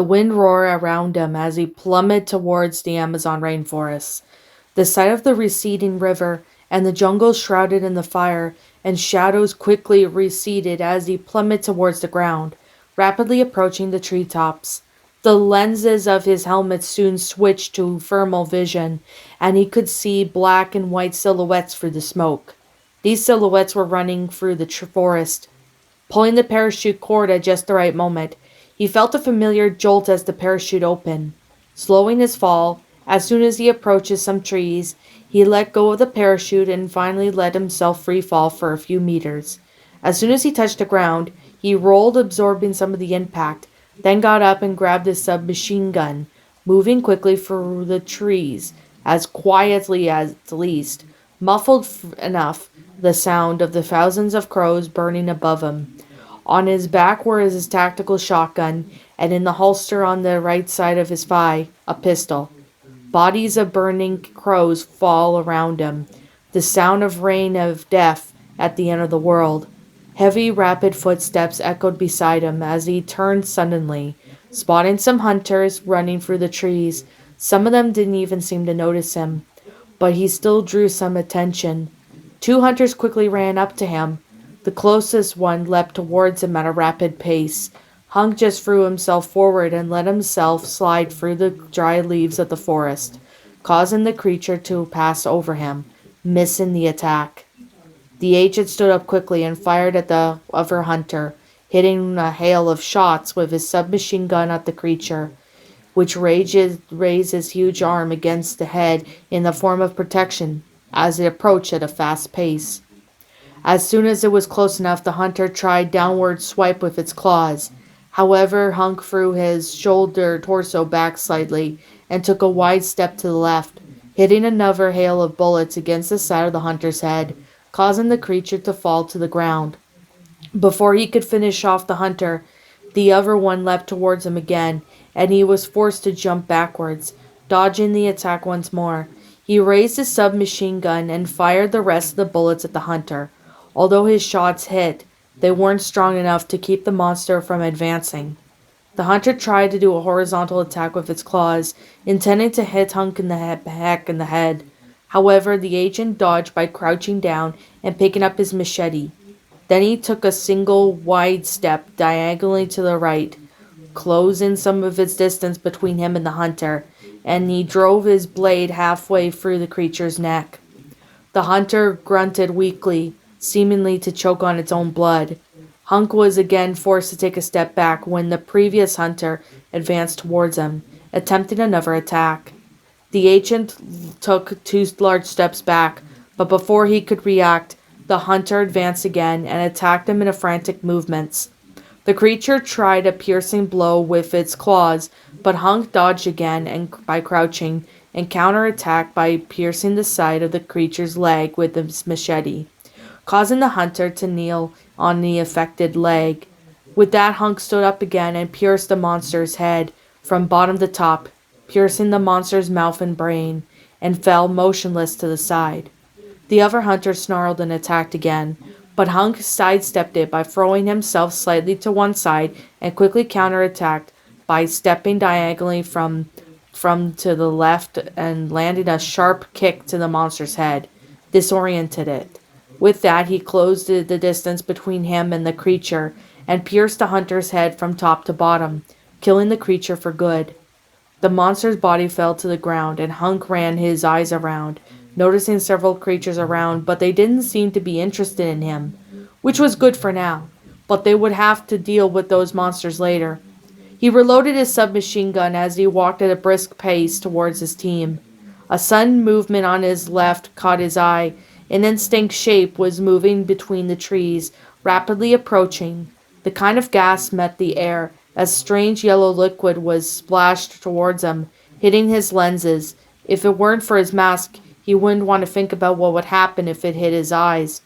The wind roared around him as he plummeted towards the Amazon rainforests. The sight of the receding river and the jungle shrouded in the fire and shadows quickly receded as he plummeted towards the ground, rapidly approaching the treetops. The lenses of his helmet soon switched to thermal vision, and he could see black and white silhouettes through the smoke. These silhouettes were running through the forest, pulling the parachute cord at just the right moment. He felt a familiar jolt as the parachute opened. Slowing his fall, as soon as he approaches some trees, he let go of the parachute and finally let himself free fall for a few meters. As soon as he touched the ground, he rolled, absorbing some of the impact, then got up and grabbed his submachine gun, moving quickly through the trees, as quietly as least, muffled enough the sound of the thousands of crows burning above him. On his back were his tactical shotgun, and in the holster on the right side of his thigh, a pistol. Bodies of burning crows fall around him. The sound of rain of death at the end of the world. Heavy, rapid footsteps echoed beside him as he turned suddenly, spotting some hunters running through the trees. Some of them didn't even seem to notice him, but he still drew some attention. Two hunters quickly ran up to him. The closest one leapt towards him at a rapid pace. Hunk just threw himself forward and let himself slide through the dry leaves of the forest, causing the creature to pass over him, missing the attack. The agent stood up quickly and fired at the other hunter, hitting a hail of shots with his submachine gun at the creature, which raised his huge arm against the head in the form of protection as it approached at a fast pace. As soon as it was close enough, the hunter tried downward swipe with its claws. However, Hunk threw his torso back slightly and took a wide step to the left, hitting another hail of bullets against the side of the hunter's head, causing the creature to fall to the ground. Before he could finish off the hunter, the other one leapt towards him again, and he was forced to jump backwards, dodging the attack once more. He raised his submachine gun and fired the rest of the bullets at the hunter. Although his shots hit, they weren't strong enough to keep the monster from advancing. The hunter tried to do a horizontal attack with its claws, intending to hit Hunk in the head. However, the agent dodged by crouching down and picking up his machete. Then he took a single wide step diagonally to the right, closing some of its distance between him and the hunter, and he drove his blade halfway through the creature's neck. The hunter grunted weakly, seemingly to choke on its own blood. Hunk was again forced to take a step back when the previous hunter advanced towards him, attempting another attack. The agent took two large steps back, but before he could react, the hunter advanced again and attacked him in frantic movements. The creature tried a piercing blow with its claws, but Hunk dodged again and by crouching, and counterattacked by piercing the side of the creature's leg with his machete, causing the hunter to kneel on the affected leg. With that, Hunk stood up again and pierced the monster's head from bottom to top, piercing the monster's mouth and brain, and fell motionless to the side. The other hunter snarled and attacked again, but Hunk sidestepped it by throwing himself slightly to one side and quickly counterattacked by stepping diagonally from to the left and landing a sharp kick to the monster's head, disoriented it. With that, he closed the distance between him and the creature and pierced the hunter's head from top to bottom, killing the creature for good. The monster's body fell to the ground, and Hunk ran his eyes around, noticing several creatures around, but they didn't seem to be interested in him, which was good for now, but they would have to deal with those monsters later. He reloaded his submachine gun as he walked at a brisk pace towards his team. A sudden movement on his left caught his eye. An indistinct shape was moving between the trees, rapidly approaching. The kind of gas met the air as strange yellow liquid was splashed towards him, hitting his lenses. If it weren't for his mask, he wouldn't want to think about what would happen if it hit his eyes.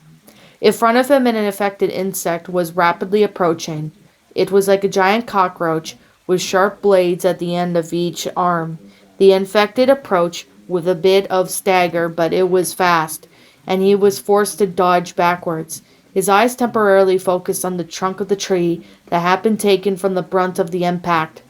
In front of him, an infected insect was rapidly approaching. It was like a giant cockroach with sharp blades at the end of each arm. The infected approached with a bit of stagger, but it was fast, and he was forced to dodge backwards. His eyes temporarily focused on the trunk of the tree that had been taken from the brunt of the impact.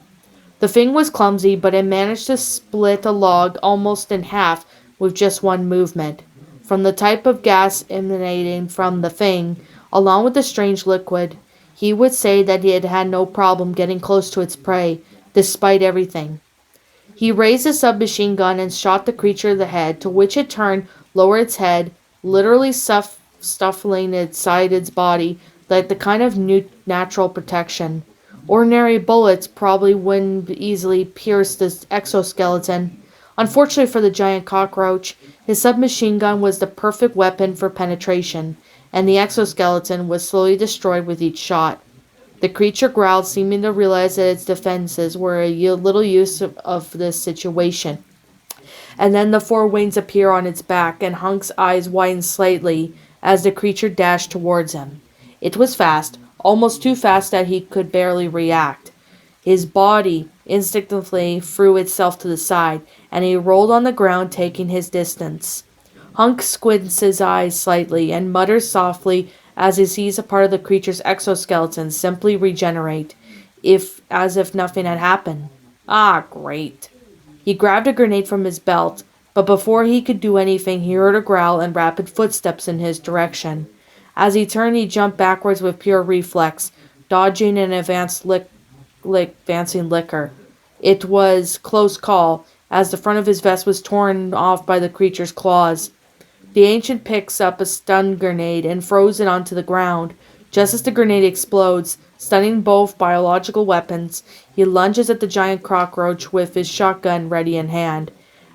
The thing was clumsy, but it managed to split a log almost in half with just one movement. From the type of gas emanating from the thing, along with the strange liquid, he would say that he had had no problem getting close to its prey, despite everything. He raised his submachine gun and shot the creature in the head, to which it turned, lowered its head, literally stuffing inside its body like the kind of new natural protection. Ordinary bullets probably wouldn't easily pierce the exoskeleton. Unfortunately for the giant cockroach, his submachine gun was the perfect weapon for penetration, and the exoskeleton was slowly destroyed with each shot. The creature growled, seeming to realize that its defenses were a little use of this situation. And then the four wings appear on its back, and Hunk's eyes widened slightly as the creature dashed towards him. It was fast, almost too fast that he could barely react. His body instinctively threw itself to the side, and he rolled on the ground, taking his distance. Hunk squints his eyes slightly and mutters softly as he sees a part of the creature's exoskeleton simply regenerate, as if nothing had happened. Ah, great. He grabbed a grenade from his belt, but before he could do anything, he heard a growl and rapid footsteps in his direction. As he turned, he jumped backwards with pure reflex, dodging an advancing liquor. It was close call, as the front of his vest was torn off by the creature's claws. The ancient picks up a stun grenade and throws it onto the ground. Just as the grenade explodes, stunning both biological weapons, he lunges at the giant cockroach with his shotgun ready in hand.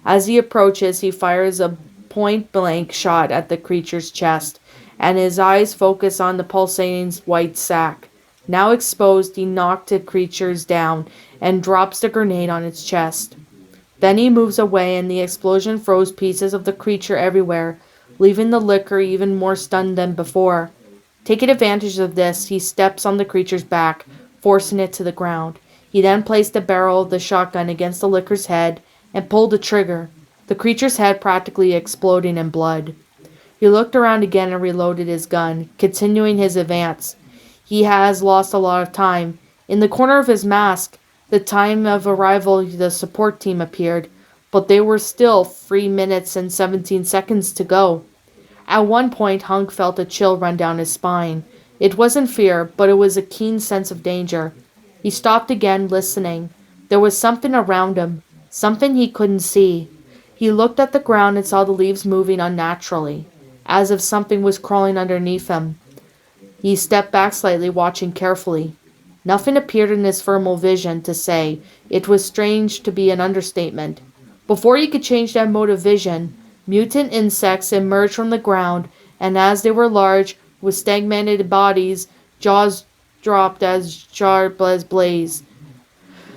As he approaches, he fires a point-blank shot at the creature's chest, and his eyes focus on the pulsating white sac. Now exposed, he knocks the creature down and drops the grenade on its chest. Then he moves away, and the explosion throws pieces of the creature everywhere, leaving the liquor even more stunned than before. Taking advantage of this, he steps on the creature's back, forcing it to the ground. He then placed the barrel of the shotgun against the liquor's head and pulled the trigger, the creature's head practically exploding in blood. He looked around again and reloaded his gun, continuing his advance. He has lost a lot of time. In the corner of his mask, the time of arrival the support team appeared, but they were still 3 minutes and 17 seconds to go. At one point, Hunk felt a chill run down his spine. It wasn't fear, but it was a keen sense of danger. He stopped again, listening. There was something around him, something he couldn't see. He looked at the ground and saw the leaves moving unnaturally, as if something was crawling underneath him. He stepped back slightly, watching carefully. Nothing appeared in his thermal vision to say. It was strange to be an understatement. Before he could change that mode of vision, mutant insects emerged from the ground, and as they were large, with stagnated bodies, jaws dropped as sharp as blades.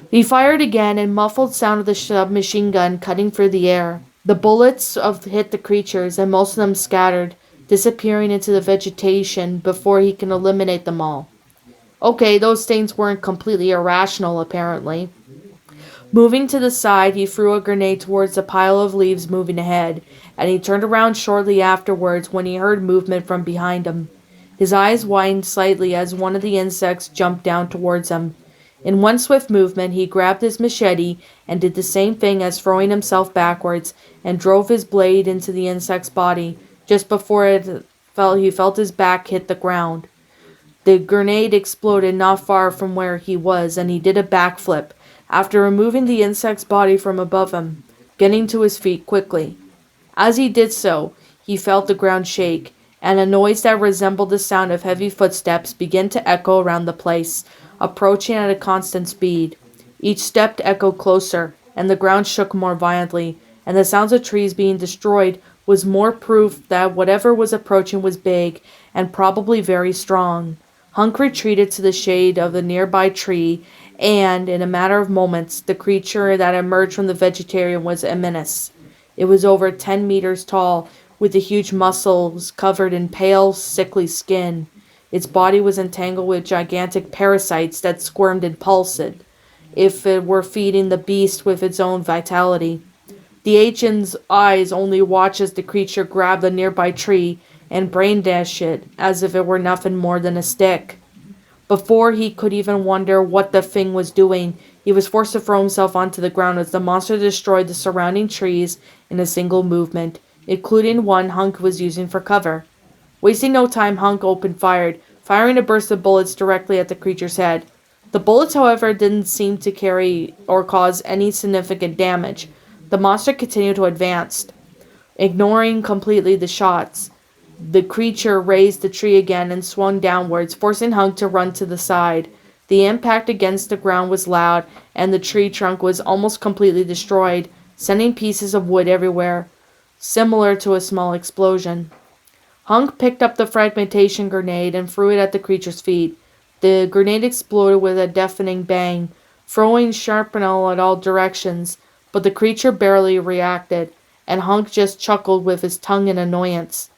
He fired again, and muffled sound of the submachine gun cutting through the air. The bullets hit the creatures, and most of them scattered, disappearing into the vegetation before he can eliminate them all. Okay, those things weren't completely irrational, apparently. Moving to the side, he threw a grenade towards the pile of leaves moving ahead, and he turned around shortly afterwards when he heard movement from behind him. His eyes widened slightly as one of the insects jumped down towards him. In one swift movement, he grabbed his machete and did the same thing as throwing himself backwards and drove his blade into the insect's body just before he felt his back hit the ground. The grenade exploded not far from where he was, and he did a backflip after removing the insect's body from above him, getting to his feet quickly. As he did so, he felt the ground shake, and a noise that resembled the sound of heavy footsteps began to echo around the place, approaching at a constant speed. Each step echoed closer, and the ground shook more violently, and the sounds of trees being destroyed was more proof that whatever was approaching was big and probably very strong. Hunk retreated to the shade of a nearby tree, and, in a matter of moments, the creature that emerged from the vegetation was a menace. It was over 10 meters tall, with the huge muscles covered in pale, sickly skin. Its body was entangled with gigantic parasites that squirmed and pulsed, if it were feeding the beast with its own vitality. The ancient's eyes only watched as the creature grabbed a nearby tree and brain-dashed it, as if it were nothing more than a stick. Before he could even wonder what the thing was doing, He was forced to throw himself onto the ground as the monster destroyed the surrounding trees in a single movement, including one Hunk was using for cover. Wasting no time, Hunk opened fire, firing a burst of bullets directly at the creature's head. The bullets, however, didn't seem to carry or cause any significant damage. The monster continued to advance, ignoring completely the shots. The creature raised the tree again and swung downwards, forcing Hunk to run to the side. The impact against the ground was loud, and the tree trunk was almost completely destroyed, sending pieces of wood everywhere, similar to a small explosion. Hunk picked up the fragmentation grenade and threw it at the creature's feet. The grenade exploded with a deafening bang, throwing shrapnel at all directions, but the creature barely reacted, and Hunk just chuckled with his tongue in annoyance.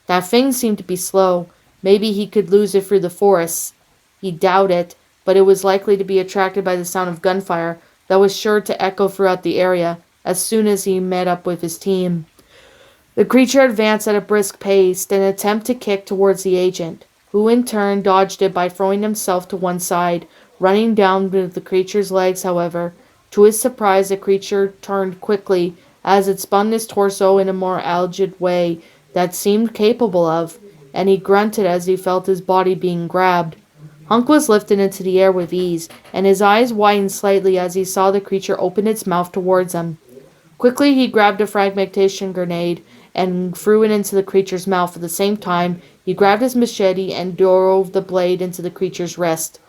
That thing seemed to be slow. Maybe he could lose it through the forests. He doubted it, but it was likely to be attracted by the sound of gunfire that was sure to echo throughout the area as soon as he met up with his team. The creature advanced at a brisk pace in an attempt to kick towards the agent, who in turn dodged it by throwing himself to one side, running down with the creature's legs, however. To his surprise, the creature turned quickly as it spun his torso in a more agile way that seemed capable of, and he grunted as he felt his body being grabbed. Hunk was lifted into the air with ease, and his eyes widened slightly as he saw the creature open its mouth towards him. Quickly, he grabbed a fragmentation grenade and threw it into the creature's mouth. At the same time, he grabbed his machete and drove the blade into the creature's wrist.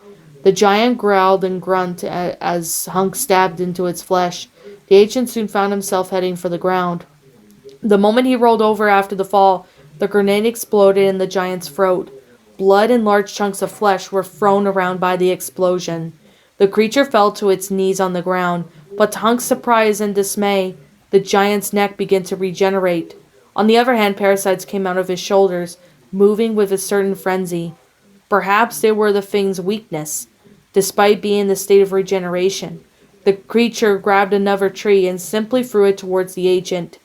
The giant growled and grunted as Hunk stabbed into its flesh. The agent soon found himself heading for the ground. The moment he rolled over after the fall, the grenade exploded in the giant's throat. Blood and large chunks of flesh were thrown around by the explosion. The creature fell to its knees on the ground, but to Hunk's surprise and dismay, the giant's neck began to regenerate. On the other hand, parasites came out of his shoulders, moving with a certain frenzy. Perhaps they were the thing's weakness, despite being in the state of regeneration. The creature grabbed another tree and simply threw it towards the agent.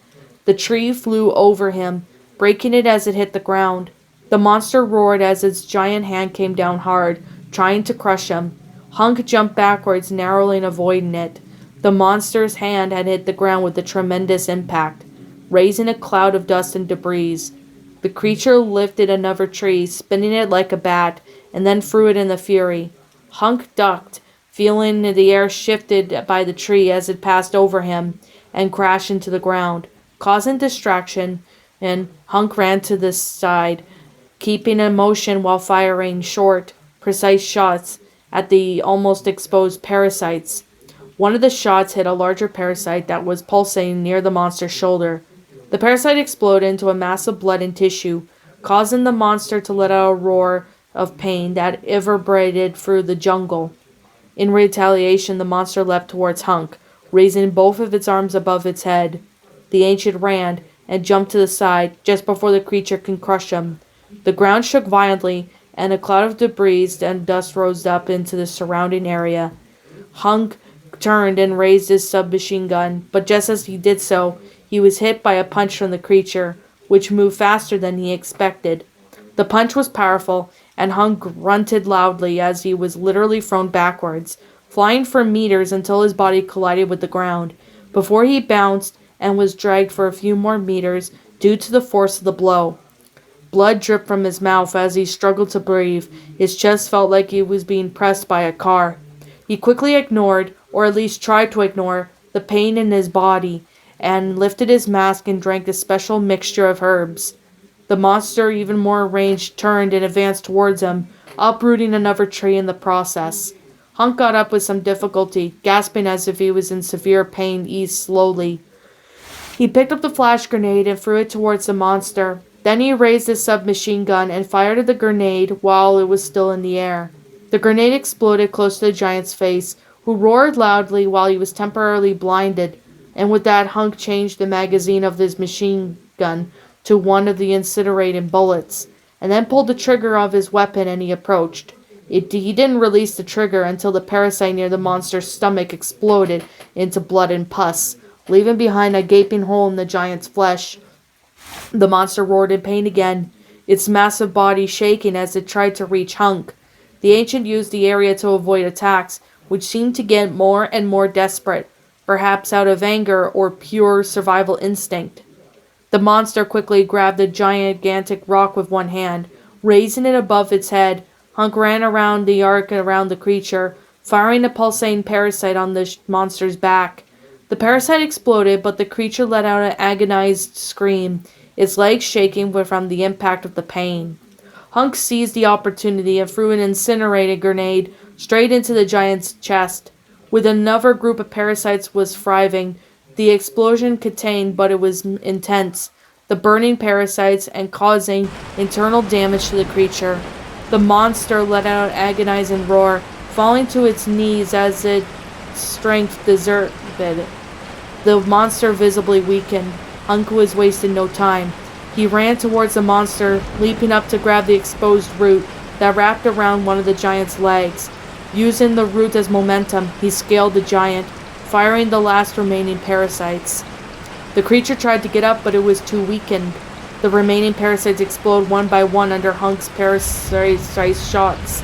The tree flew over him, breaking it as it hit the ground. The monster roared as its giant hand came down hard, trying to crush him. Hunk jumped backwards, narrowly avoiding it. The monster's hand had hit the ground with a tremendous impact, raising a cloud of dust and debris. The creature lifted another tree, spinning it like a bat, and then threw it in the fury. Hunk ducked, feeling the air shifted by the tree as it passed over him, and crashed into the ground, causing distraction, and Hunk ran to the side, keeping in motion while firing short, precise shots at the almost exposed parasites. One of the shots hit a larger parasite that was pulsating near the monster's shoulder. The parasite exploded into a mass of blood and tissue, causing the monster to let out a roar of pain that reverberated through the jungle. In retaliation, the monster leapt towards Hunk, raising both of its arms above its head. The ancient ran and jumped to the side just before the creature could crush him. The ground shook violently, and a cloud of debris and dust rose up into the surrounding area. Hunk turned and raised his submachine gun, but just as he did so, he was hit by a punch from the creature, which moved faster than he expected. The punch was powerful, and Hunk grunted loudly as he was literally thrown backwards, flying for meters until his body collided with the ground, before he bounced and was dragged for a few more meters due to the force of the blow. Blood dripped from his mouth as he struggled to breathe. His chest felt like he was being pressed by a car. He quickly ignored, or at least tried to ignore, the pain in his body, and lifted his mask and drank a special mixture of herbs. The monster, even more enraged, turned and advanced towards him, uprooting another tree in the process. Hunk got up with some difficulty, gasping as if he was in severe pain, eased slowly. He picked up the flash grenade and threw it towards the monster. Then he raised his submachine gun and fired at the grenade while it was still in the air. The grenade exploded close to the giant's face, who roared loudly while he was temporarily blinded, and with that Hunk changed the magazine of his machine gun to one of the incinerating bullets, and then pulled the trigger of his weapon and he approached. He didn't release the trigger until the parasite near the monster's stomach exploded into blood and pus, leaving behind a gaping hole in the giant's flesh. The monster roared in pain again, its massive body shaking as it tried to reach Hunk. The ancient used the area to avoid attacks, which seemed to get more and more desperate, perhaps out of anger or pure survival instinct. The monster quickly grabbed the gigantic rock with one hand. Raising it above its head, Hunk ran around the arc around the creature, firing a pulsating parasite on the monster's back. The parasite exploded, but the creature let out an agonized scream, its legs shaking from the impact of the pain. Hunk seized the opportunity and threw an incinerated grenade straight into the giant's chest. With another group of parasites was thriving, the explosion contained, but it was intense, the burning parasites and causing internal damage to the creature. The monster let out an agonizing roar, falling to its knees as its strength deserted. The monster visibly weakened. Hunk was wasting no time. He ran towards the monster, leaping up to grab the exposed root that wrapped around one of the giant's legs. Using the root as momentum, he scaled the giant, firing the last remaining parasites. The creature tried to get up, but it was too weakened. The remaining parasites explode one by one under Hunk's parasite shots,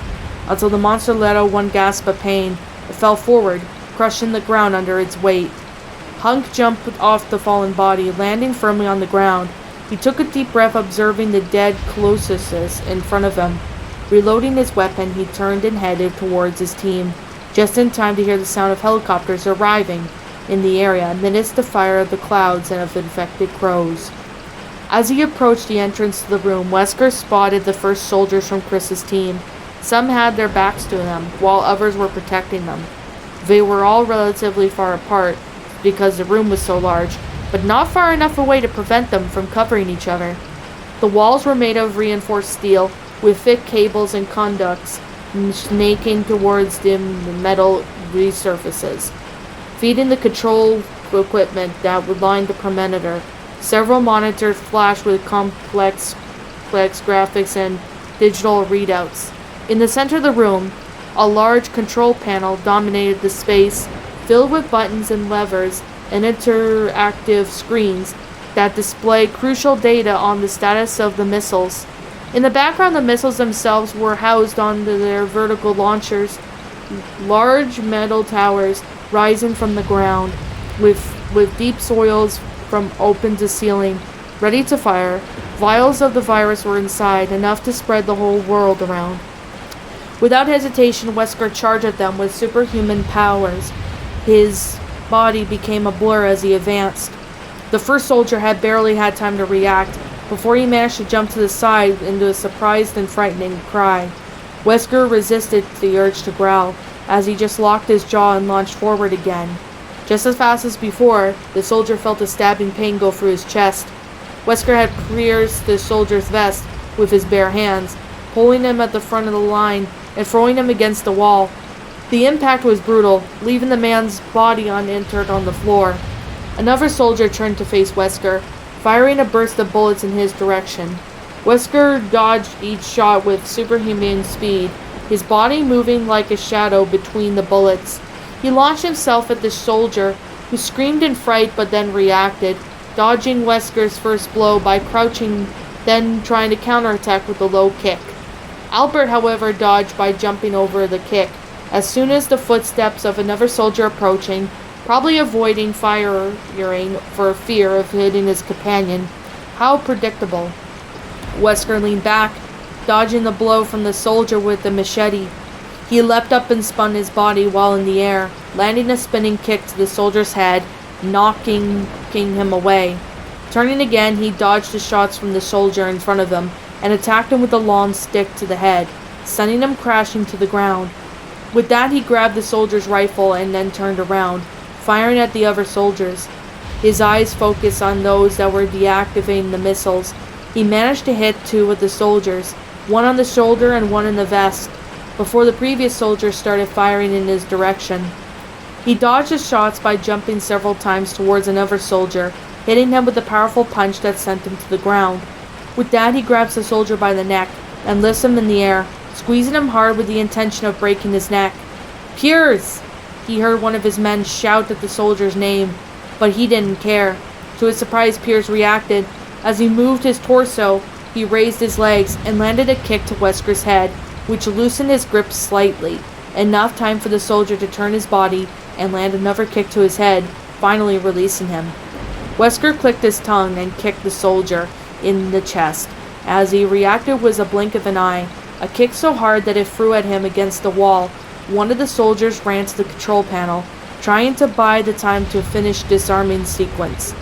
until the monster let out one gasp of pain. It fell forward, crushing the ground under its weight. Hunk jumped off the fallen body, landing firmly on the ground. He took a deep breath, observing the dead colossus in front of him. Reloading his weapon, he turned and headed towards his team, just in time to hear the sound of helicopters arriving in the area amidst the fire of the clouds and of infected crows. As he approached the entrance to the room, Wesker spotted the first soldiers from Chris's team. Some had their backs to them, while others were protecting them. They were all relatively far apart, because the room was so large, but not far enough away to prevent them from covering each other. The walls were made of reinforced steel, with thick cables and conducts snaking towards the metal resurfaces, feeding the control equipment that would line the perimeter. Several monitors flashed with complex graphics and digital readouts. In the center of the room, a large control panel dominated the space, filled with buttons and levers and interactive screens that display crucial data on the status of the missiles. In the background, the missiles themselves were housed onto their vertical launchers, large metal towers rising from the ground, with deep soils from open to ceiling, ready to fire. Vials of the virus were inside, enough to spread the whole world around. Without hesitation, Wesker charged at them with superhuman powers. His body became a blur as he advanced. The first soldier had barely had time to react before he managed to jump to the side into a surprised and frightening cry. Wesker resisted the urge to growl as he just locked his jaw and launched forward again. Just as fast as before, the soldier felt a stabbing pain go through his chest. Wesker had pierced the soldier's vest with his bare hands, pulling him at the front of the line and throwing him against the wall. The impact was brutal, leaving the man's body uninjured on the floor. Another soldier turned to face Wesker, firing a burst of bullets in his direction. Wesker dodged each shot with superhuman speed, his body moving like a shadow between the bullets. He launched himself at the soldier, who screamed in fright but then reacted, dodging Wesker's first blow by crouching, then trying to counterattack with a low kick. Albert, however, dodged by jumping over the kick, as soon as the footsteps of another soldier approaching, probably avoiding firing for fear of hitting his companion. How predictable. Wesker leaned back, dodging the blow from the soldier with the machete. He leapt up and spun his body while in the air, landing a spinning kick to the soldier's head, knocking him away. Turning again, he dodged the shots from the soldier in front of him and attacked him with a long stick to the head, sending him crashing to the ground. With that, he grabbed the soldier's rifle and then turned around, firing at the other soldiers. His eyes focused on those that were deactivating the missiles. He managed to hit two of the soldiers, one on the shoulder and one in the vest, before the previous soldier started firing in his direction. He dodged the shots by jumping several times towards another soldier, hitting him with a powerful punch that sent him to the ground. With that, he grabs the soldier by the neck and lifts him in the air, squeezing him hard with the intention of breaking his neck. "Piers!" He heard one of his men shout at the soldier's name, but he didn't care. To his surprise, Piers reacted. As he moved his torso, he raised his legs and landed a kick to Wesker's head, which loosened his grip slightly. enough time for the soldier to turn his body and land another kick to his head, finally releasing him. Wesker clicked his tongue and kicked the soldier in the chest. As he reacted was a blink of an eye, a kick so hard that it threw at him against the wall. One of the soldiers ran to the control panel, trying to buy the time to finish disarming sequence.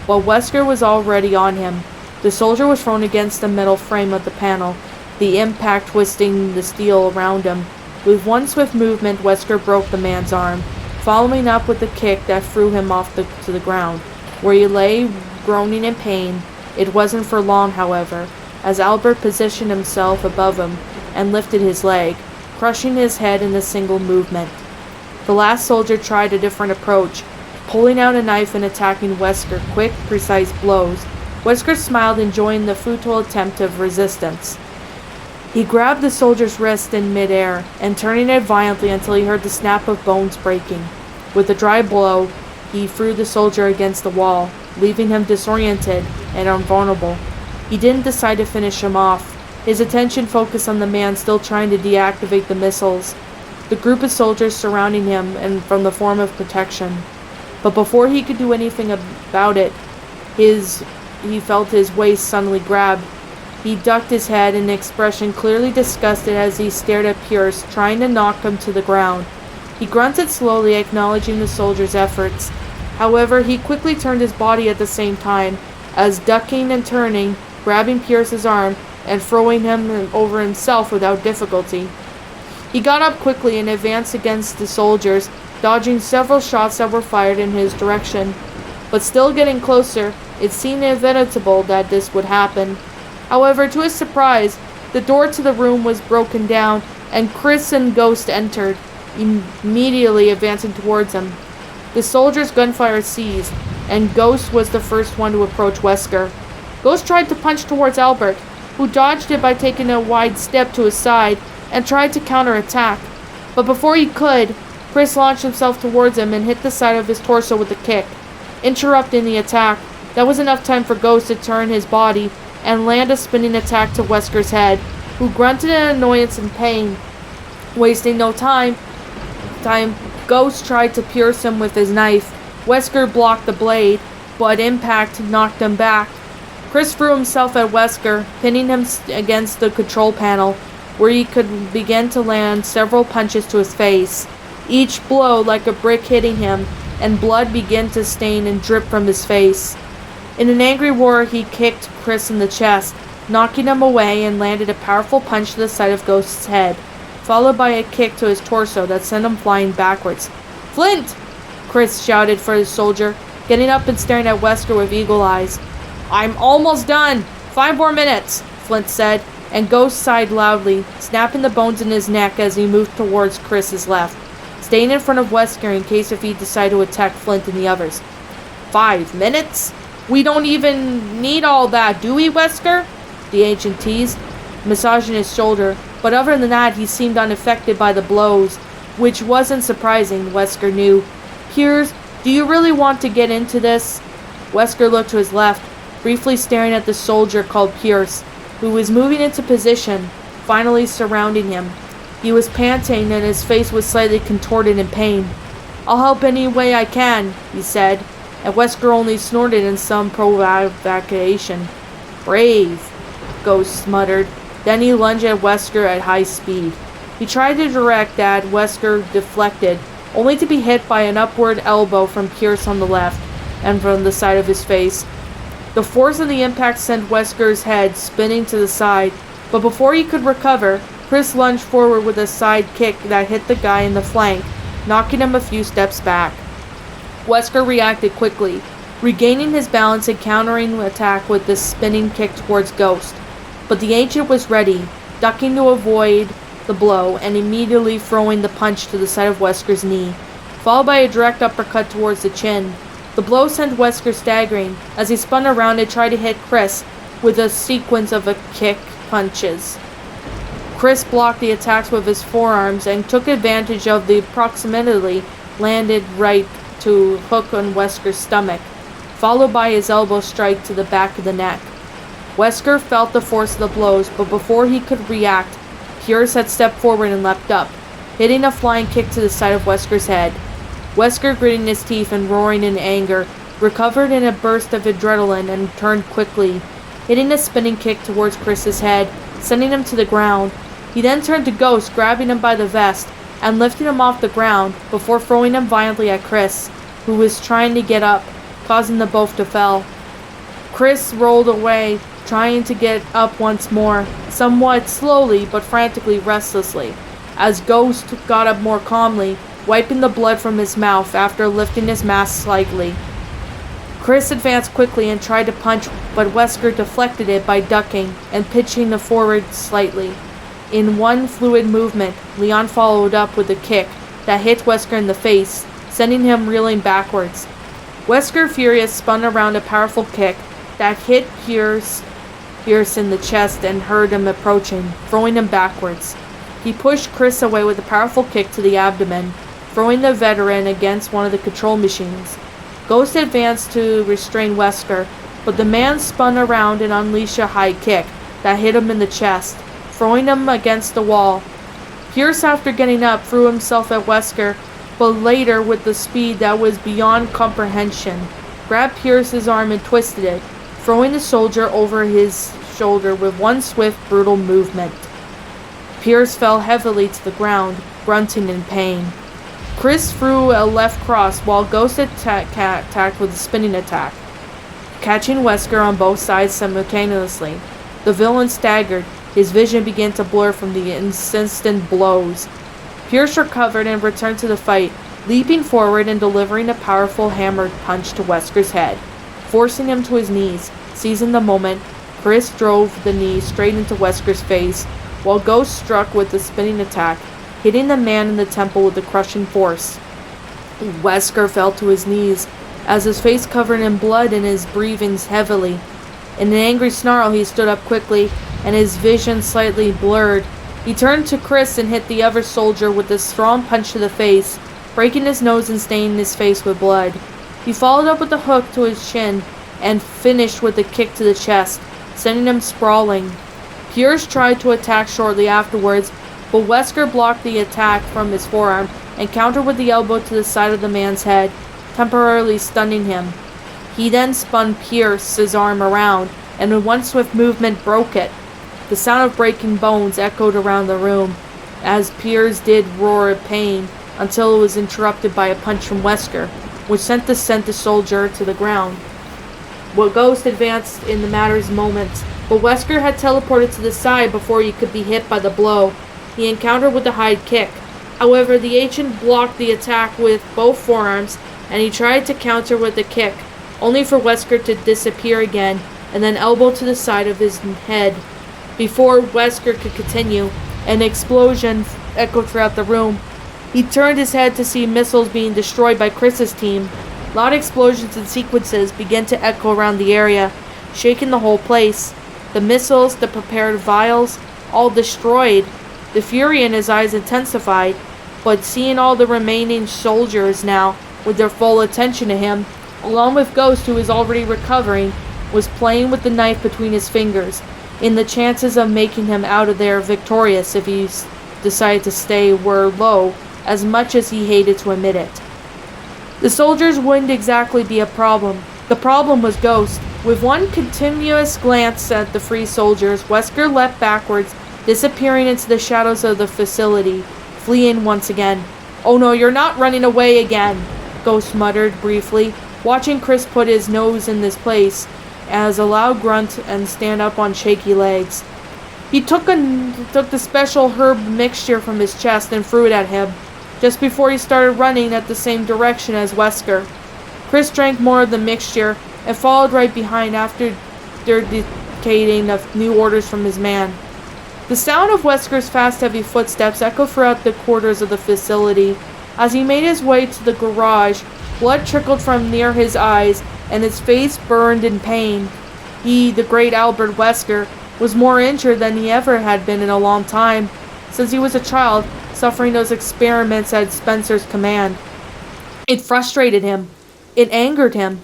But Wesker was already on him. The soldier was thrown against the metal frame of the panel, the impact twisting the steel around him. With one swift movement, Wesker broke the man's arm, following up with a kick that threw him off to the ground, where he lay groaning in pain. It wasn't for long, however, as Albert positioned himself above him and lifted his leg, crushing his head in a single movement. The last soldier tried a different approach, pulling out a knife and attacking Wesker, quick, precise blows. Wesker smiled, enjoying the futile attempt of resistance. He grabbed the soldier's wrist in midair and turning it violently until he heard the snap of bones breaking. With a dry blow, he threw the soldier against the wall, leaving him disoriented and invulnerable. He didn't decide to finish him off. His attention focused on the man still trying to deactivate the missiles, the group of soldiers surrounding him and from the form of protection. But before he could do anything about it, he felt his waist suddenly grab. He ducked his head, an expression clearly disgusted as he stared at Pierce, trying to knock him to the ground. He grunted slowly, acknowledging the soldier's efforts. However, he quickly turned his body at the same time, as ducking and turning, grabbing Pierce's arm, and throwing him over himself without difficulty. He got up quickly and advanced against the soldiers, dodging several shots that were fired in his direction. But still getting closer, it seemed inevitable that this would happen. However, to his surprise, the door to the room was broken down, and Chris and Ghost entered, immediately advancing towards him. The soldier's gunfire ceased, and Ghost was the first one to approach Wesker. Ghost tried to punch towards Albert, who dodged it by taking a wide step to his side and tried to counterattack. But before he could, Chris launched himself towards him and hit the side of his torso with a kick, interrupting the attack. That was enough time for Ghost to turn his body and land a spinning attack to Wesker's head, who grunted in annoyance and pain. Wasting no time, Ghost tried to pierce him with his knife. Wesker blocked the blade, but impact knocked him back. Chris threw himself at Wesker, pinning him against the control panel, where he could begin to land several punches to his face, each blow like a brick hitting him, and blood began to stain and drip from his face. In an angry roar, he kicked Chris in the chest, knocking him away, and landed a powerful punch to the side of Ghost's head, followed by a kick to his torso that sent him flying backwards. "Flint!" Chris shouted for his soldier, getting up and staring at Wesker with eagle eyes. "I'm almost done! 5 more minutes!" Flint said, and Ghost sighed loudly, snapping the bones in his neck as he moved towards Chris's left, staying in front of Wesker in case if he decided to attack Flint and the others. 5 minutes? We don't even need all that, do we, Wesker? The ancient teased, massaging his shoulder, but other than that, he seemed unaffected by the blows, which wasn't surprising, Wesker knew. "Pierce, do you really want to get into this?" Wesker looked to his left, briefly staring at the soldier called Pierce, who was moving into position, finally surrounding him. He was panting and his face was slightly contorted in pain. "I'll help any way I can," he said, and Wesker only snorted in some provocation. "Brave," Ghost muttered. Then he lunged at Wesker at high speed. He tried to direct that Wesker deflected, only to be hit by an upward elbow from Pierce on the left, and from the side of his face. The force of the impact sent Wesker's head spinning to the side, but before he could recover, Chris lunged forward with a side kick that hit the guy in the flank, knocking him a few steps back. Wesker reacted quickly, regaining his balance and countering the attack with this spinning kick towards Ghost. But the Ancient was ready, ducking to avoid the blow and immediately throwing the punch to the side of Wesker's knee, followed by a direct uppercut towards the chin. The blow sent Wesker staggering as he spun around and tried to hit Chris with a sequence of kick punches. Chris blocked the attacks with his forearms and took advantage of the proximity landed right to hook on Wesker's stomach, followed by his elbow strike to the back of the neck. Wesker felt the force of the blows, but before he could react, Pierce had stepped forward and leapt up. hitting a flying kick to the side of Wesker's head. Wesker, gritting his teeth and roaring in anger, recovered in a burst of adrenaline and turned quickly, hitting a spinning kick towards Chris's head, sending him to the ground. He then turned to Ghost, grabbing him by the vest and lifting him off the ground before throwing him violently at Chris, who was trying to get up, causing them both to fall. Chris rolled away, trying to get up once more, somewhat slowly but frantically restlessly, as Ghost got up more calmly, wiping the blood from his mouth after lifting his mask slightly. Chris advanced quickly and tried to punch, but Wesker deflected it by ducking and pitching the forward slightly. In one fluid movement, Leon followed up with a kick that hit Wesker in the face, sending him reeling backwards. Wesker, furious, spun around a powerful kick that hit Pierce in the chest and heard him approaching, throwing him backwards. He pushed Chris away with a powerful kick to the abdomen, throwing the veteran against one of the control machines. Ghost advanced to restrain Wesker, but the man spun around and unleashed a high kick that hit him in the chest, throwing him against the wall. Pierce, after getting up, threw himself at Wesker, but later, with the speed that was beyond comprehension, grabbed Pierce's arm and twisted it, throwing the soldier over his shoulder with one swift, brutal movement. Pierce fell heavily to the ground, grunting in pain. Chris threw a left cross while Ghost attacked with a spinning attack, catching Wesker on both sides simultaneously. The villain staggered. His vision began to blur from the insistent blows. Pierce recovered and returned to the fight, leaping forward and delivering a powerful hammered punch to Wesker's head, forcing him to his knees. Seizing the moment, Chris drove the knee straight into Wesker's face, while Ghost struck with the spinning attack, hitting the man in the temple with a crushing force. Wesker fell to his knees, as his face covered in blood and his breathing heavily. In an angry snarl, he stood up quickly, and his vision slightly blurred. He turned to Chris and hit the other soldier with a strong punch to the face, breaking his nose and staining his face with blood. He followed up with a hook to his chin and finished with a kick to the chest, sending him sprawling. Pierce tried to attack shortly afterwards, but Wesker blocked the attack from his forearm and countered with the elbow to the side of the man's head, temporarily stunning him. He then spun Pierce's arm around and in one swift movement broke it. The sound of breaking bones echoed around the room, as Pierce did roar in pain until it was interrupted by a punch from Wesker, which sent the soldier to the ground. Ghost advanced in the matter's moments, but Wesker had teleported to the side before he could be hit by the blow he encountered with the hide kick. However, the agent blocked the attack with both forearms, and he tried to counter with a kick, only for Wesker to disappear again and then elbow to the side of his head. Before Wesker could continue, an explosion echoed throughout the room. He turned his head to see missiles being destroyed by Chris's team. Loud explosions and sequences began to echo around the area, shaking the whole place. The missiles, the prepared vials, all destroyed. The fury in his eyes intensified, but seeing all the remaining soldiers now, with their full attention to him, along with Ghost, who was already recovering, was playing with the knife between his fingers, in the chances of making him out of there victorious if he decided to stay were low, as much as he hated to admit it. The soldiers wouldn't exactly be a problem. The problem was Ghost. With one continuous glance at the free soldiers, Wesker leapt backwards, disappearing into the shadows of the facility, fleeing once again. "Oh no, you're not running away again," Ghost muttered briefly, watching Chris put his nose in this place, as a loud grunt and stand up on shaky legs. He took the special herb mixture from his chest and threw it at him, just before he started running at the same direction as Wesker. Chris drank more of the mixture and followed right behind after dictating of new orders from his man. The sound of Wesker's fast, heavy footsteps echoed throughout the quarters of the facility. As he made his way to the garage, blood trickled from near his eyes, and his face burned in pain. He, the great Albert Wesker, was more injured than he ever had been in a long time, since he was a child, suffering those experiments at Spencer's command. It frustrated him. It angered him.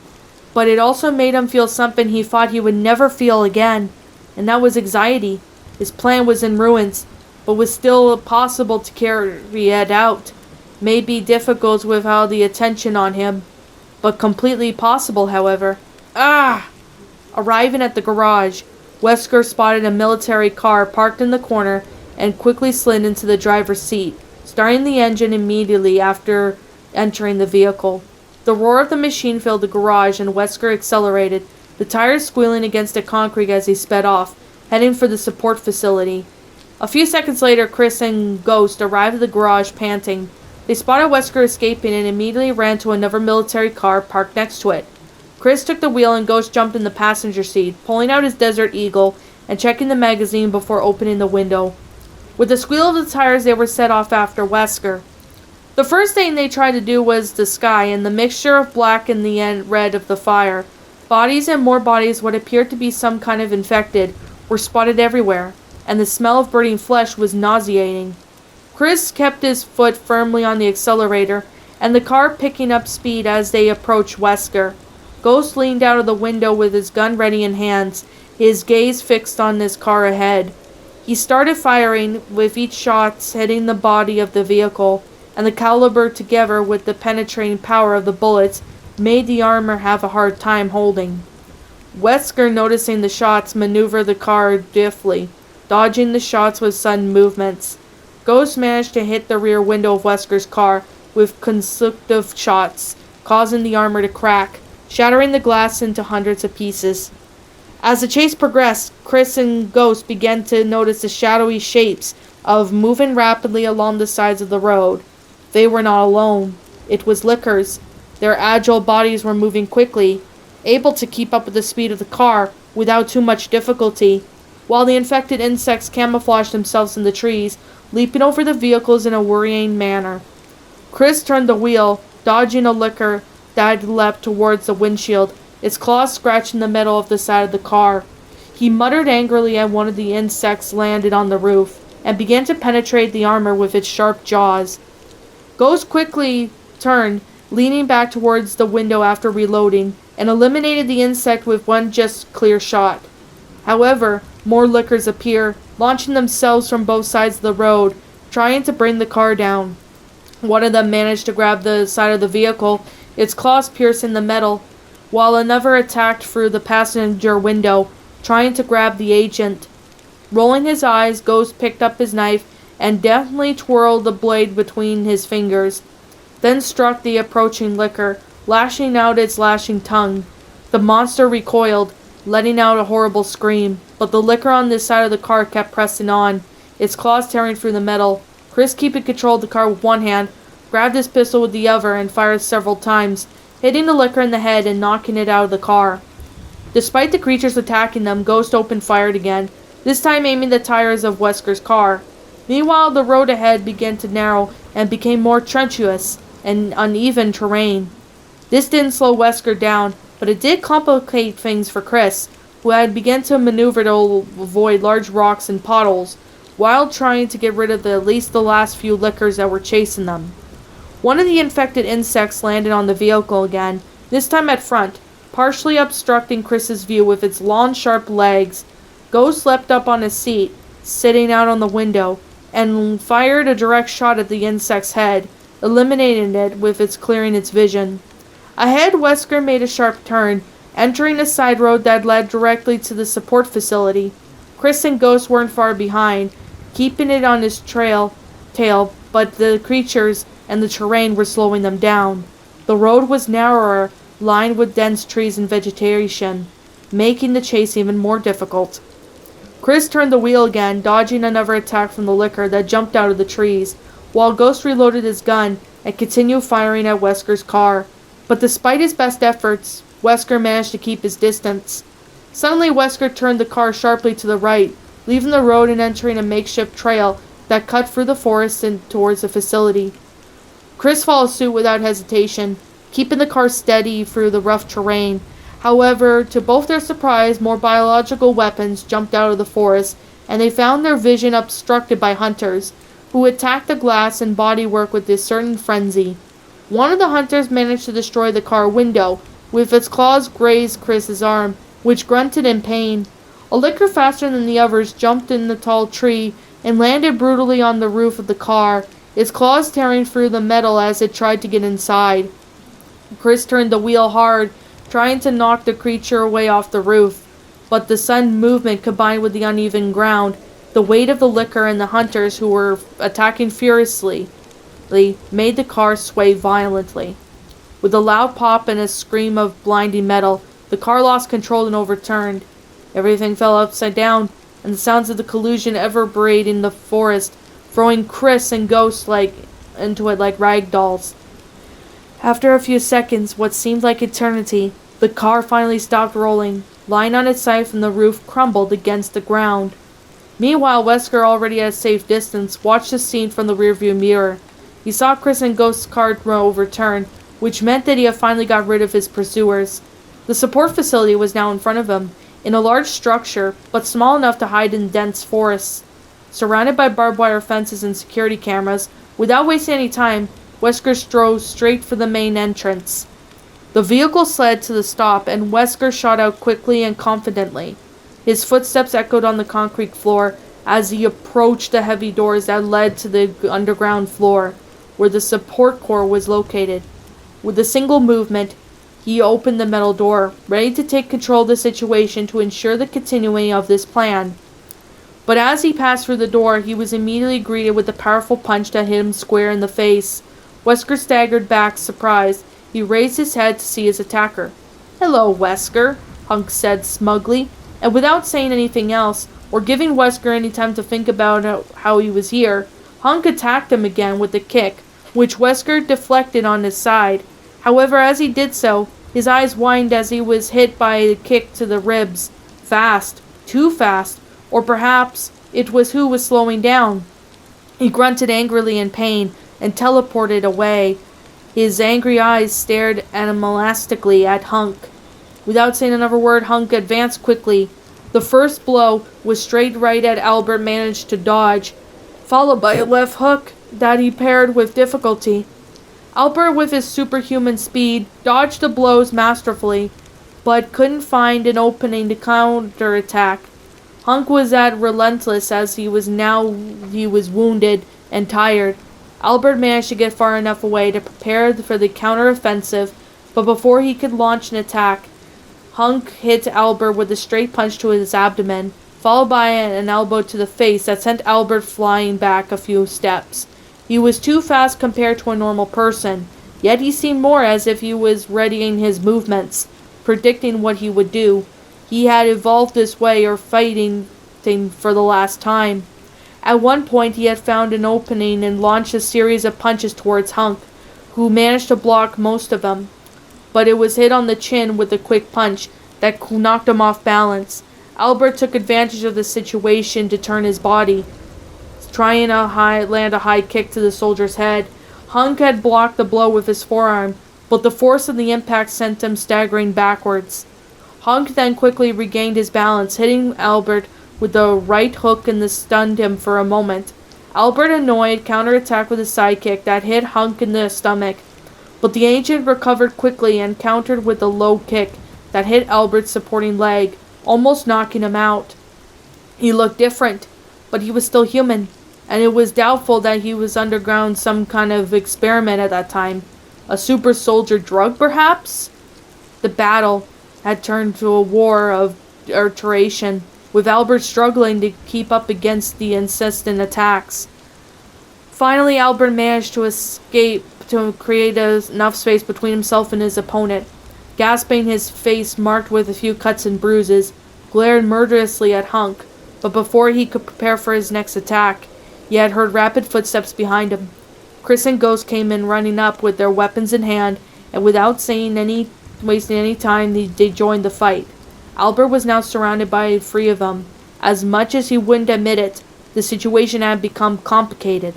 But it also made him feel something he thought he would never feel again, and that was anxiety. His plan was in ruins. but was still possible to carry it out. May be difficult with all the attention on him, but completely possible, however. Ah! Arriving at the garage, Wesker spotted a military car parked in the corner and quickly slid into the driver's seat, starting the engine immediately after entering the vehicle. The roar of the machine filled the garage and Wesker accelerated, the tires squealing against the concrete as he sped off, heading for the support facility. A few seconds later, Chris and Ghost arrived at the garage panting. They spotted Wesker escaping and immediately ran to another military car parked next to it. Chris took the wheel and Ghost jumped in the passenger seat, pulling out his Desert Eagle and checking the magazine before opening the window. With the squeal of the tires, they were set off after Wesker. The first thing they tried to do was the sky and the mixture of black and the red of the fire. Bodies and more bodies, what appeared to be some kind of infected, were spotted everywhere, and the smell of burning flesh was nauseating. Chris kept his foot firmly on the accelerator, and the car picking up speed as they approached Wesker. Ghost leaned out of the window with his gun ready in hands, his gaze fixed on this car ahead. He started firing, with each shot hitting the body of the vehicle, and the caliber together with the penetrating power of the bullets made the armor have a hard time holding. Wesker, noticing the shots, maneuvered the car deftly, dodging the shots with sudden movements. Ghost managed to hit the rear window of Wesker's car with consecutive shots, causing the armor to crack, shattering the glass into hundreds of pieces. As the chase progressed, Chris and Ghost began to notice the shadowy shapes of moving rapidly along the sides of the road. They were not alone. It was Lickers. Their agile bodies were moving quickly, able to keep up with the speed of the car without too much difficulty, while the infected insects camouflaged themselves in the trees, leaping over the vehicles in a worrying manner. Chris turned the wheel, dodging a Licker that leapt towards the windshield, its claws scratching the metal of the side of the car. He muttered angrily and one of the insects landed on the roof, and began to penetrate the armor with its sharp jaws. Ghost quickly turned, leaning back towards the window after reloading, and eliminated the insect with one just clear shot. However, more Lickers appear, launching themselves from both sides of the road, trying to bring the car down. One of them managed to grab the side of the vehicle, its claws piercing the metal, while another attacked through the passenger window, trying to grab the agent. Rolling his eyes, Ghost picked up his knife and deftly twirled the blade between his fingers, then struck the approaching Licker, lashing out its lashing tongue. The monster recoiled, letting out a horrible scream, but the Licker on this side of the car kept pressing on, its claws tearing through the metal. Chris, keeping control of the car with one hand, grabbed his pistol with the other and fired several times, hitting the Licker in the head and knocking it out of the car. Despite the creatures attacking them, Ghost opened fire again, this time aiming the tires of Wesker's car. Meanwhile, the road ahead began to narrow and became more treacherous and uneven terrain. This didn't slow Wesker down, but it did complicate things for Chris, who had begun to maneuver to avoid large rocks and puddles, while trying to get rid of at least the last few Lickers that were chasing them. One of the infected insects landed on the vehicle again, this time at front, partially obstructing Chris's view with its long, sharp legs. Ghost leapt up on his seat, sitting out on the window, and fired a direct shot at the insect's head, eliminating it with its clearing its vision. Ahead, Wesker made a sharp turn, entering a side road that led directly to the support facility. Chris and Ghost weren't far behind, keeping it on his tail, but the creatures and the terrain were slowing them down. The road was narrower, lined with dense trees and vegetation, making the chase even more difficult. Chris turned the wheel again, dodging another attack from the Licker that jumped out of the trees, while Ghost reloaded his gun and continued firing at Wesker's car. But despite his best efforts, Wesker managed to keep his distance. Suddenly, Wesker turned the car sharply to the right, leaving the road and entering a makeshift trail that cut through the forest and towards the facility. Chris followed suit without hesitation, keeping the car steady through the rough terrain. However, to both their surprise, more biological weapons jumped out of the forest, and they found their vision obstructed by hunters, who attacked the glass and bodywork with a certain frenzy. One of the hunters managed to destroy the car window, with its claws grazed Chris's arm, which grunted in pain. A Licker faster than the others jumped in the tall tree and landed brutally on the roof of the car, its claws tearing through the metal as it tried to get inside. Chris turned the wheel hard, trying to knock the creature away off the roof, but the sudden movement combined with the uneven ground, the weight of the liquor and the hunters who were attacking furiously, made the car sway violently. With a loud pop and a scream of blinding metal, the car lost control and overturned. Everything fell upside down, and the sounds of the collision reverberated in the forest, throwing Chris and Ghost into it like rag dolls. After a few seconds, what seemed like eternity, the car finally stopped rolling. Lying on its side from the roof, crumbled against the ground. Meanwhile, Wesker, already at a safe distance, watched the scene from the rearview mirror. He saw Chris and Ghost's car overturn, which meant that he had finally got rid of his pursuers. The support facility was now in front of him, in a large structure, but small enough to hide in dense forests. Surrounded by barbed wire fences and security cameras, without wasting any time, Wesker drove straight for the main entrance. The vehicle slid to the stop, and Wesker shot out quickly and confidently. His footsteps echoed on the concrete floor as he approached the heavy doors that led to the underground floor, where the support core was located. With a single movement, he opened the metal door, ready to take control of the situation to ensure the continuing of this plan. But as he passed through the door, he was immediately greeted with a powerful punch that hit him square in the face. Wesker staggered back, surprised. He raised his head to see his attacker. "Hello, Wesker," Hunk said smugly, and without saying anything else, or giving Wesker any time to think about how he was here, Hunk attacked him again with a kick, which Wesker deflected on his side. However, as he did so, his eyes widened as he was hit by a kick to the ribs. Fast. Too fast. Or perhaps it was who was slowing down. He grunted angrily in pain and teleported away. His angry eyes stared animalistically at Hunk. Without saying another word, Hunk advanced quickly. The first blow was straight right at Albert managed to dodge, followed by a left hook that he parried with difficulty. Albert, with his superhuman speed, dodged the blows masterfully, but couldn't find an opening to counterattack. Hunk was as relentless as he was wounded and tired. Albert managed to get far enough away to prepare for the counteroffensive, but before he could launch an attack, Hunk hit Albert with a straight punch to his abdomen, followed by an elbow to the face that sent Albert flying back a few steps. He was too fast compared to a normal person, yet he seemed more as if he was readying his movements, predicting what he would do. He had evolved this way or fighting thing for the last time. At one point he had found an opening and launched a series of punches towards Hunk, who managed to block most of them. But it was hit on the chin with a quick punch that knocked him off balance. Albert took advantage of the situation to turn his body, trying to land a high kick to the soldier's head. Hunk had blocked the blow with his forearm, but the force of the impact sent him staggering backwards. Hunk then quickly regained his balance, hitting Albert with the right hook and stunned him for a moment. Albert, annoyed, counterattacked with a sidekick that hit Hunk in the stomach, but the agent recovered quickly and countered with a low kick that hit Albert's supporting leg, almost knocking him out. He looked different, but he was still human, and it was doubtful that he was undergoing some kind of experiment at that time. A super soldier drug, perhaps? The battle had turned to a war of iteration, with Albert struggling to keep up against the insistent attacks. Finally, Albert managed to escape to create enough space between himself and his opponent. Gasping, his face marked with a few cuts and bruises, glared murderously at Hunk, but before he could prepare for his next attack, he had heard rapid footsteps behind him. Chris and Ghost came in running up with their weapons in hand, and without wasting any time, they joined the fight. Albert was now surrounded by three of them. As much as he wouldn't admit it, the situation had become complicated.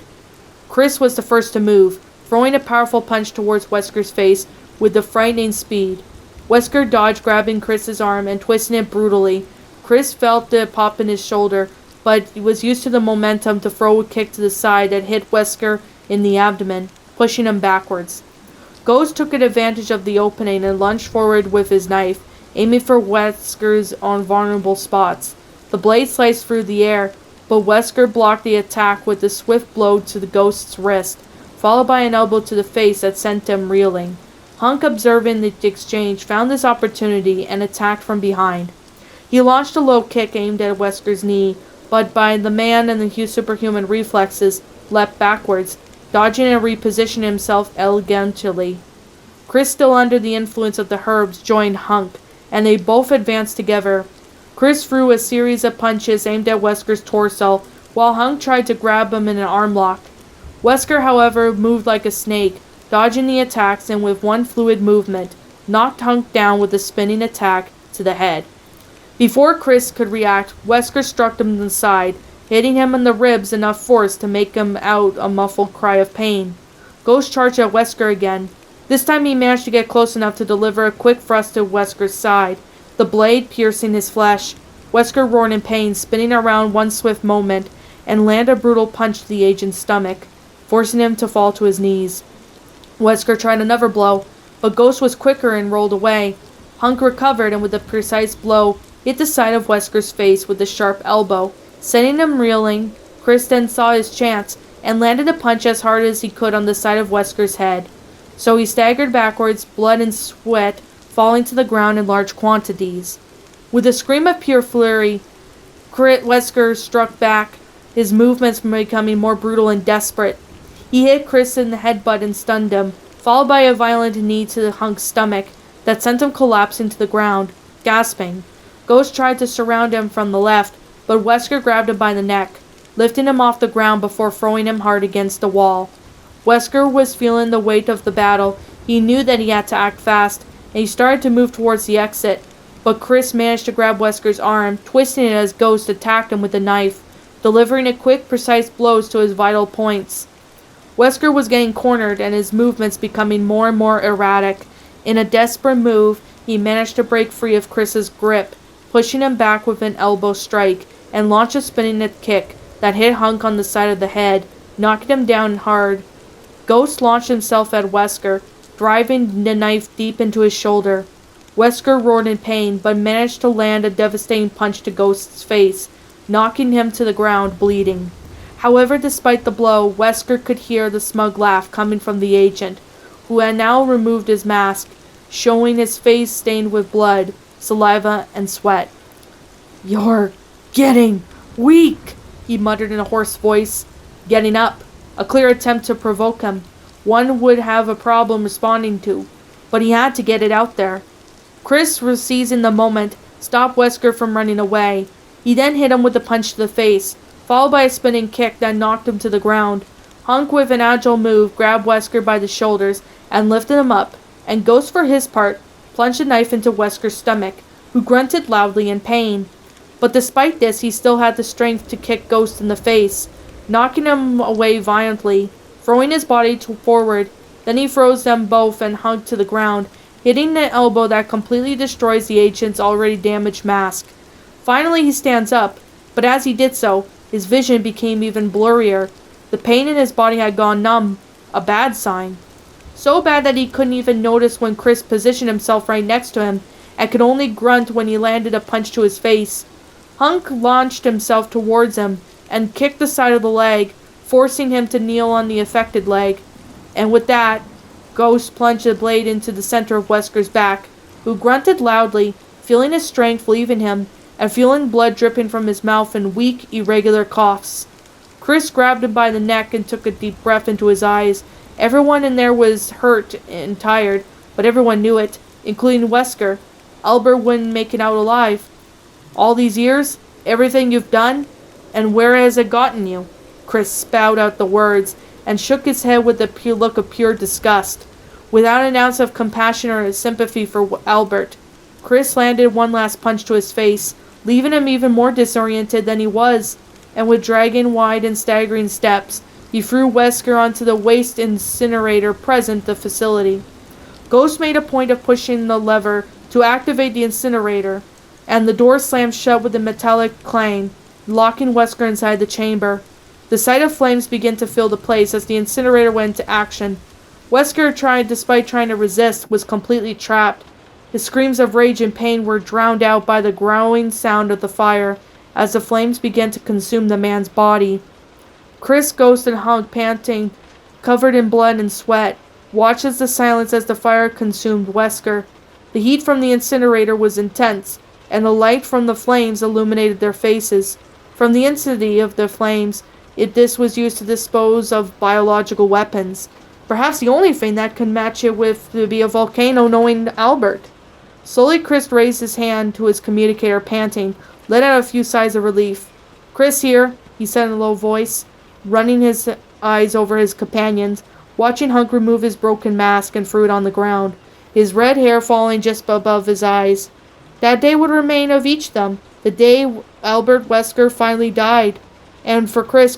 Chris was the first to move, throwing a powerful punch towards Wesker's face with a frightening speed. Wesker dodged, grabbing Chris's arm and twisting it brutally. Chris felt the pop in his shoulder, but he was used to the momentum to throw a kick to the side that hit Wesker in the abdomen, pushing him backwards. Ghost took advantage of the opening and lunged forward with his knife, aiming for Wesker's vulnerable spots. The blade sliced through the air, but Wesker blocked the attack with a swift blow to the ghost's wrist, followed by an elbow to the face that sent him reeling. Hunk, observing the exchange, found this opportunity and attacked from behind. He launched a low kick aimed at Wesker's knee, but by the man and the superhuman reflexes, leapt backwards, dodging and repositioning himself elegantly. Chris, still under the influence of the herbs, joined Hunk, and they both advanced together. Chris threw a series of punches aimed at Wesker's torso, while Hunk tried to grab him in an arm lock. Wesker, however, moved like a snake, dodging the attacks, and with one fluid movement, knocked Hunk down with a spinning attack to the head. Before Chris could react, Wesker struck him in the side, hitting him in the ribs enough force to make him out a muffled cry of pain. Ghost charged at Wesker again. This time he managed to get close enough to deliver a quick thrust to Wesker's side, the blade piercing his flesh. Wesker roared in pain, spinning around one swift moment, and landed a brutal punch to the agent's stomach, forcing him to fall to his knees. Wesker tried another blow, but Ghost was quicker and rolled away. Hunk recovered and with a precise blow hit the side of Wesker's face with a sharp elbow, sending him reeling. Chris then saw his chance and landed a punch as hard as he could on the side of Wesker's head. So he staggered backwards, blood and sweat falling to the ground in large quantities. With a scream of pure fury, Wesker struck back, his movements becoming more brutal and desperate. He hit Chris in the headbutt and stunned him, followed by a violent knee to Hunk's stomach that sent him collapsing to the ground, gasping. Ghost tried to surround him from the left, but Wesker grabbed him by the neck, lifting him off the ground before throwing him hard against the wall. Wesker was feeling the weight of the battle. He knew that he had to act fast, and he started to move towards the exit, but Chris managed to grab Wesker's arm, twisting it as Ghost attacked him with a knife, delivering a quick, precise blows to his vital points. Wesker was getting cornered and his movements becoming more and more erratic. In a desperate move, he managed to break free of Chris's grip, pushing him back with an elbow strike, and launched a spinning kick that hit Hunk on the side of the head, knocking him down hard. Ghost launched himself at Wesker, driving the knife deep into his shoulder. Wesker roared in pain, but managed to land a devastating punch to Ghost's face, knocking him to the ground, bleeding. However, despite the blow, Wesker could hear the smug laugh coming from the agent, who had now removed his mask, showing his face stained with blood, saliva, and sweat. "You're getting weak," he muttered in a hoarse voice. Getting up, a clear attempt to provoke him, one would have a problem responding to, but he had to get it out there. Chris, seizing the moment, stopped Wesker from running away. He then hit him with a punch to the face, followed by a spinning kick that knocked him to the ground. Hunk, with an agile move, grabbed Wesker by the shoulders and lifted him up, and Ghost, for his part, plunged a knife into Wesker's stomach, who grunted loudly in pain. But despite this, he still had the strength to kick Ghost in the face, knocking him away violently, throwing his body forward. Then he throws them both and Hunk to the ground, hitting the elbow that completely destroys the agent's already damaged mask. Finally, he stands up, but as he did so, his vision became even blurrier. The pain in his body had gone numb, a bad sign. So bad that he couldn't even notice when Chris positioned himself right next to him, and could only grunt when he landed a punch to his face. Hunk launched himself towards him, and kicked the side of the leg, forcing him to kneel on the affected leg. And with that, Ghost plunged the blade into the center of Wesker's back, who grunted loudly, feeling his strength leaving him, and feeling blood dripping from his mouth in weak, irregular coughs. Chris grabbed him by the neck and took a deep breath into his eyes. Everyone in there was hurt and tired, but everyone knew it, including Wesker. Albert wouldn't make it out alive. "All these years, everything you've done, and where has it gotten you?" Chris spat out the words, and shook his head with a look of pure disgust. Without an ounce of compassion or sympathy for Albert, Chris landed one last punch to his face, leaving him even more disoriented than he was, and with dragging wide and staggering steps, he threw Wesker onto the waste incinerator present the facility. Ghost made a point of pushing the lever to activate the incinerator, and the door slammed shut with a metallic clang, locking Wesker inside the chamber. The sight of flames began to fill the place as the incinerator went into action. Wesker, despite trying to resist, was completely trapped. His screams of rage and pain were drowned out by the growling sound of the fire, as the flames began to consume the man's body. Chris, Ghost, and Hunk, panting, covered in blood and sweat, watched as the silence as the fire consumed Wesker. The heat from the incinerator was intense, and the light from the flames illuminated their faces. From the intensity of the flames, this was used to dispose of biological weapons. Perhaps the only thing that could match it would be a volcano, knowing Albert. Slowly, Chris raised his hand to his communicator, panting, let out a few sighs of relief. "Chris here," he said in a low voice, running his eyes over his companions, watching Hunk remove his broken mask and threw it on the ground, his red hair falling just above his eyes. That day would remain of each of them, the day Albert Wesker finally died, and for Chris,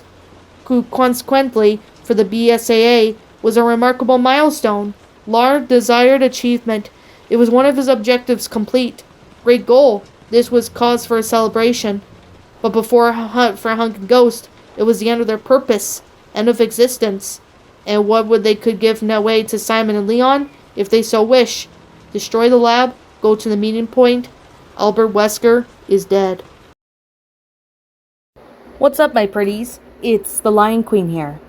who consequently, for the BSAA, was a remarkable milestone. Large desired achievement. It was one of his objectives complete. Great goal. This was cause for a celebration. But before a hunt for Hunk and Ghost, it was the end of their purpose, end of existence. And what would they could give away to Simon and Leon, if they so wish? Destroy the lab, go to the meeting point. Albert Wesker is dead. What's up, my pretties? It's the Lion Queen here.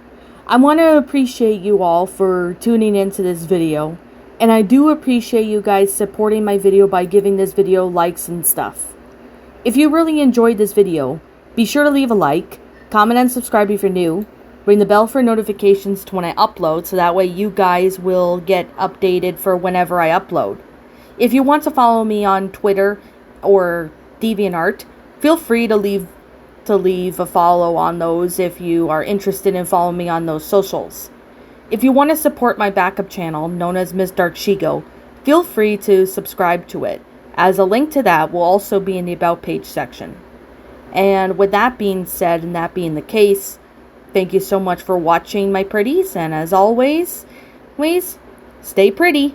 I want to appreciate you all for tuning into this video. And I do appreciate you guys supporting my video by giving this video likes and stuff. If you really enjoyed this video, be sure to leave a like, comment and subscribe if you're new, ring the bell for notifications to when I upload so that way you guys will get updated for whenever I upload. If you want to follow me on Twitter or DeviantArt, feel free to leave a follow on those if you are interested in following me on those socials. If you want to support my backup channel, known as Miss Dark Shigo, feel free to subscribe to it, as a link to that will also be in the About page section. And with that being said, and that being the case, thank you so much for watching, my pretties, and as always, please stay pretty.